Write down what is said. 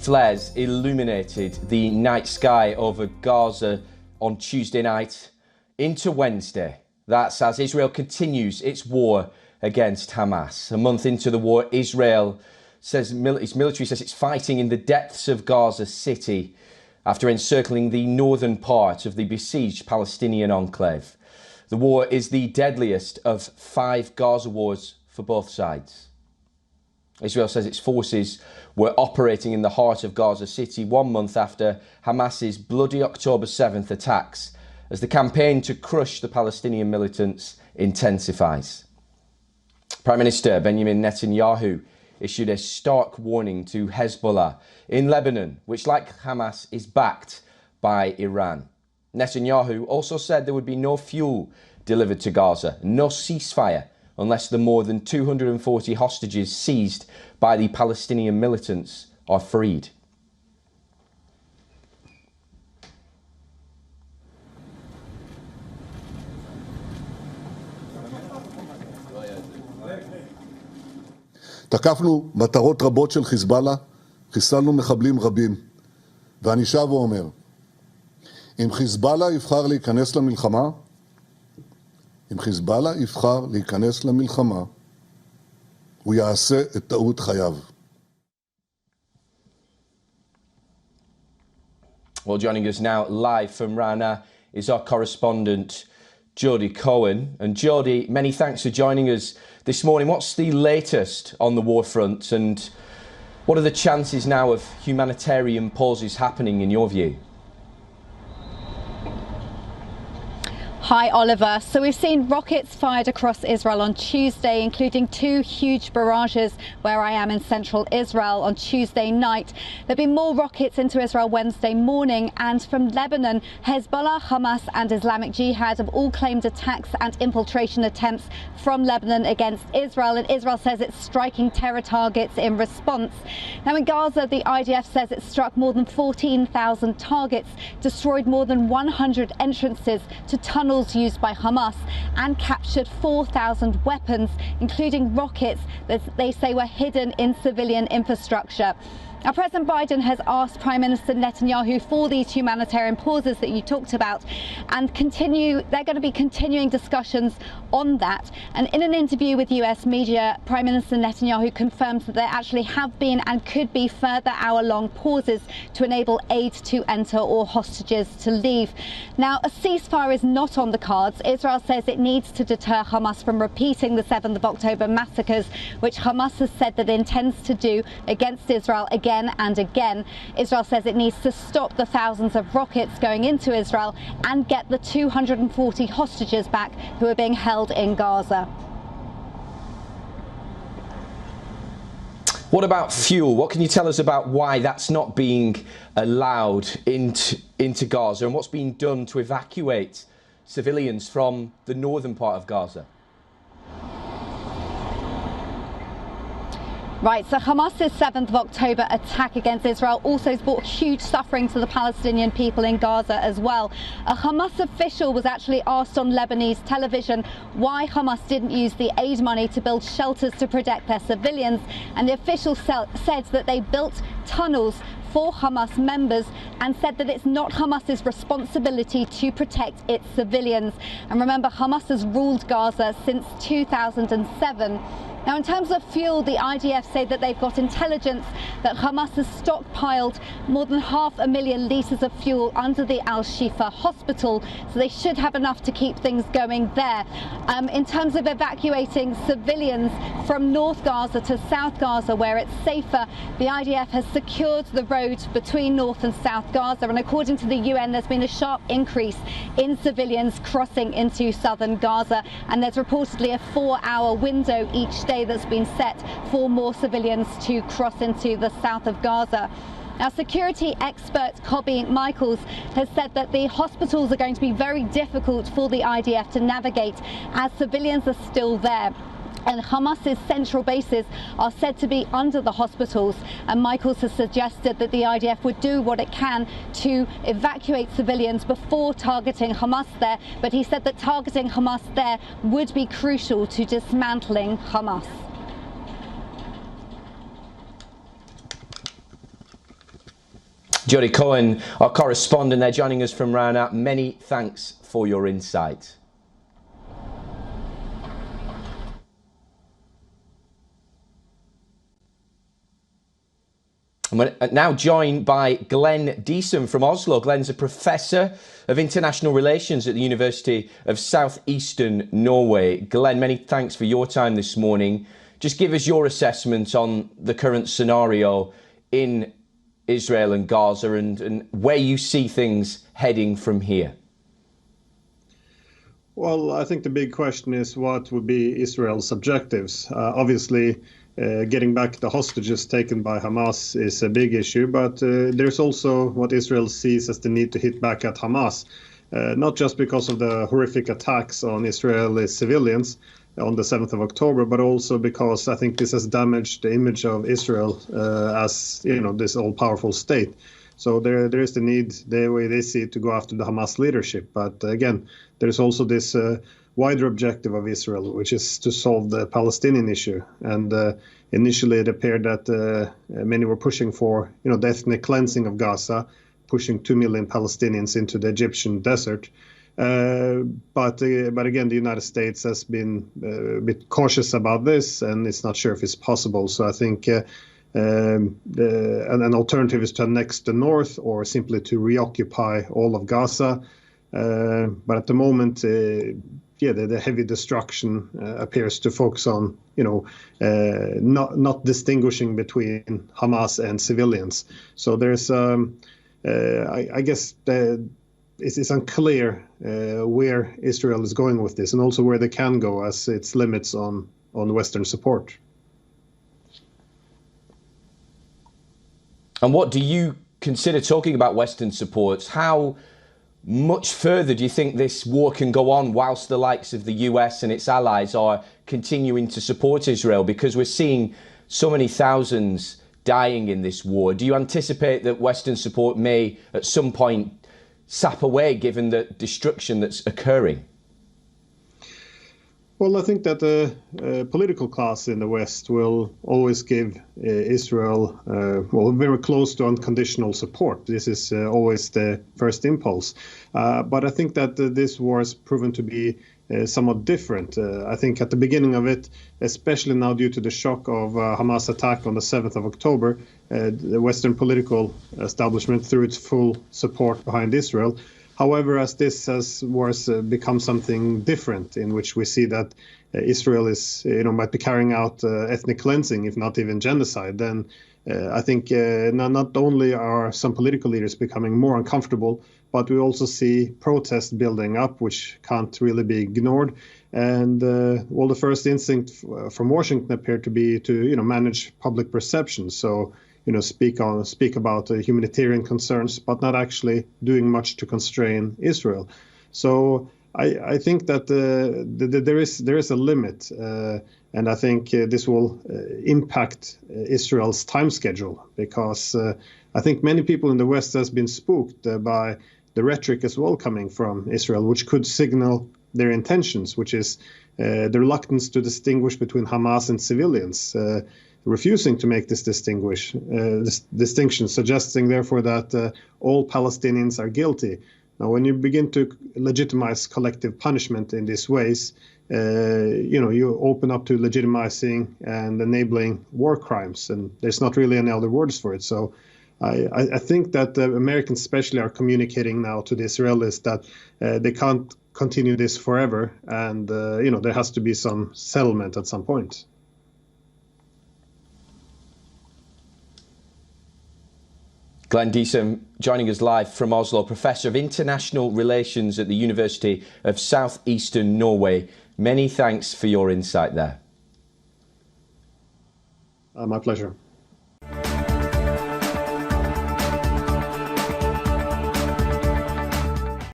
Flares illuminated the night sky over Gaza on Tuesday night into Wednesday. That's as Israel continues its war against Hamas. A month into the war, Israel says its military says it's fighting in the depths of Gaza City after encircling the northern part of the besieged Palestinian enclave. The war is the deadliest of 5 Gaza wars for both sides. Israel says its forces were operating in the heart of Gaza City 1 month after Hamas's bloody October 7th attacks, as the campaign to crush the Palestinian militants intensifies. Prime Minister Benjamin Netanyahu issued a stark warning to Hezbollah in Lebanon, which, like Hamas, is backed by Iran. Netanyahu also said there would be no fuel delivered to Gaza, no ceasefire, unless the more than 240 hostages seized by the Palestinian militants are freed. תקפנו מטרות רבות של חיזבאללה, חיסלנו מחבלים רבים. ואני שב ואומר, אם חיזבאללה יבחר להיכנס למלחמה, הוא יעשה את טעות חייו. Well, joining us now live from Rana is our correspondent, Jodie Cohen. And Jodie, many thanks for joining us this morning. What's the latest on the war front, and what are the chances now of humanitarian pauses happening in your view? Hi, Oliver. So we've seen rockets fired across Israel on Tuesday, including 2 huge barrages where I am in central Israel on Tuesday night. There have been more rockets into Israel Wednesday morning, and from Lebanon, Hezbollah, Hamas and Islamic Jihad have all claimed attacks and infiltration attempts from Lebanon against Israel, and Israel says it's striking terror targets in response. Now in Gaza, the IDF says it struck more than 14,000 targets, destroyed more than 100 entrances to tunnels used by Hamas, and captured 4,000 weapons, including rockets that they say were hidden in civilian infrastructure. Now, President Biden has asked Prime Minister Netanyahu for these humanitarian pauses that you talked about, and they're going to be continuing discussions on that. And in an interview with US media, Prime Minister Netanyahu confirms that there actually have been and could be further hour-long pauses to enable aid to enter or hostages to leave. Now, a ceasefire is not on the cards. Israel says it needs to deter Hamas from repeating the 7th of October massacres, which Hamas has said that it intends to do against Israel again and again. Israel says it needs to stop the thousands of rockets going into Israel and get the 240 hostages back who are being held in Gaza. What about fuel? What can you tell us about why that's not being allowed into Gaza, and what's being done to evacuate civilians from the northern part of Gaza? Right, so Hamas's 7th of October attack against Israel also has brought huge suffering to the Palestinian people in Gaza as well. A Hamas official was actually asked on Lebanese television why Hamas didn't use the aid money to build shelters to protect their civilians, and the official said that they built tunnels for Hamas members and said that it's not Hamas's responsibility to protect its civilians. And remember, Hamas has ruled Gaza since 2007. Now, in terms of fuel, the IDF say that they've got intelligence that Hamas has stockpiled more than 500,000 litres of fuel under the Al-Shifa hospital, so they should have enough to keep things going there. In terms of evacuating civilians from North Gaza to South Gaza, where it's safer, the IDF has secured the road between North and South Gaza, and according to the UN, there's been a sharp increase in civilians crossing into southern Gaza, and there's reportedly a 4-hour window each day that's been set for more civilians to cross into the south of Gaza. Now, security expert Kobi Michaels has said that the hospitals are going to be very difficult for the IDF to navigate as civilians are still there. And Hamas's central bases are said to be under the hospitals, and Michaels has suggested that the IDF would do what it can to evacuate civilians before targeting Hamas there, but he said that targeting Hamas there would be crucial to dismantling Hamas. Jody Cohen, our correspondent there, joining us from Rana. Many thanks for your insight. I'm now joined by Glenn Deasem from Oslo. Glenn's a professor of international relations at the University of Southeastern Norway. Glenn, many thanks for your time this morning. Just give us your assessment on the current scenario in Israel and Gaza and where you see things heading from here. Well, I think the big question is what would be Israel's objectives. Obviously, getting back the hostages taken by Hamas is a big issue, but there's also what Israel sees as the need to hit back at Hamas, not just because of the horrific attacks on Israeli civilians on the 7th of October, but also because I think this has damaged the image of Israel as, this all-powerful state. So there is the need, the way they see it, to go after the Hamas leadership. But again, there's also this wider objective of Israel, which is to solve the Palestinian issue. And initially it appeared that many were pushing for, the ethnic cleansing of Gaza, pushing 2 million Palestinians into the Egyptian desert. But again, the United States has been a bit cautious about this, and it's not sure if it's possible. So I think an alternative is to annex the north or simply to reoccupy all of Gaza. But at the moment, the heavy destruction appears to focus on, not distinguishing between Hamas and civilians. So there's, I guess, it's unclear where Israel is going with this, and also where they can go, as its limits on Western support. And what do you consider, talking about Western supports, how much further do you think this war can go on whilst the likes of the US and its allies are continuing to support Israel? Because we're seeing so many thousands dying in this war. Do you anticipate that Western support may at some point sap away given the destruction that's occurring? Well, I think that the political class in the West will always give Israel, very close to unconditional support. This is always the first impulse. But I think that this war has proven to be somewhat different. I think at the beginning of it, especially now due to the shock of Hamas attack on the 7th of October, the Western political establishment threw its full support behind Israel. However, as this has become something different, in which we see that Israel is, might be carrying out ethnic cleansing, if not even genocide, then I think not only are some political leaders becoming more uncomfortable, but we also see protests building up, which can't really be ignored. And the first instinct from Washington appeared to be to manage public perception. So speak about humanitarian concerns, but not actually doing much to constrain Israel. So I think that there is a limit, and I think this will impact Israel's time schedule, because I think many people in the West has been spooked by the rhetoric as well coming from Israel, which could signal their intentions, which is the reluctance to distinguish between Hamas and civilians. Refusing to make this distinction, suggesting therefore that all Palestinians are guilty. Now, when you begin to legitimize collective punishment in these ways, you open up to legitimizing and enabling war crimes, and there's not really any other words for it. So I think that Americans especially are communicating now to the Israelis that they can't continue this forever, and there has to be some settlement at some point. Glenn Deasem joining us live from Oslo, Professor of International Relations at the University of Southeastern Norway. Many thanks for your insight there. My pleasure.